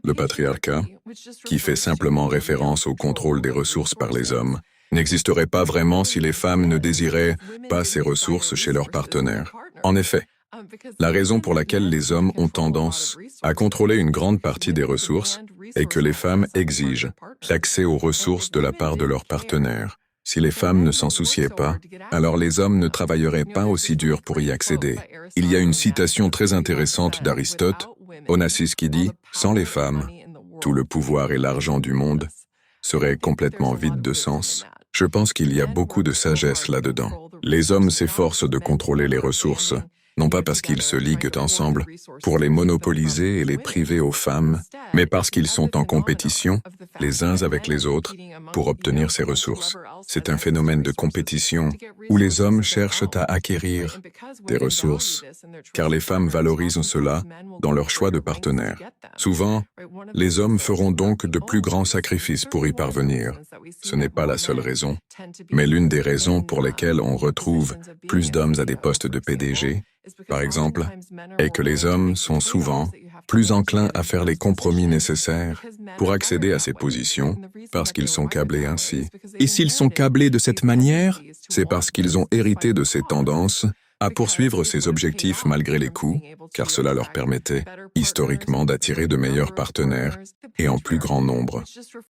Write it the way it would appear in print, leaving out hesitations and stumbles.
Le patriarcat, qui fait simplement référence au contrôle des ressources par les hommes, n'existerait pas vraiment si les femmes ne désiraient pas ces ressources chez leur partenaire. En effet, la raison pour laquelle les hommes ont tendance à contrôler une grande partie des ressources est que les femmes exigent l'accès aux ressources de la part de leur partenaire. Si les femmes ne s'en souciaient pas, alors les hommes ne travailleraient pas aussi dur pour y accéder. Il y a une citation très intéressante d'Aristote, Onassis, qui dit « Sans les femmes, tout le pouvoir et l'argent du monde seraient complètement vides de sens ». Je pense qu'il y a beaucoup de sagesse là-dedans. Les hommes s'efforcent de contrôler les ressources, non pas parce qu'ils se liguent ensemble pour les monopoliser et les priver aux femmes, mais parce qu'ils sont en compétition, les uns avec les autres, pour obtenir ces ressources. C'est un phénomène de compétition où les hommes cherchent à acquérir des ressources, car les femmes valorisent cela dans leur choix de partenaire. Souvent, les hommes feront donc de plus grands sacrifices pour y parvenir. Ce n'est pas la seule raison, mais l'une des raisons pour lesquelles on retrouve plus d'hommes à des postes de PDG, par exemple, est que les hommes sont souvent plus enclins à faire les compromis nécessaires pour accéder à ces positions parce qu'ils sont câblés ainsi. Et s'ils sont câblés de cette manière, c'est parce qu'ils ont hérité de ces tendances à poursuivre ces objectifs malgré les coûts, car cela leur permettait, historiquement, d'attirer de meilleurs partenaires et en plus grand nombre.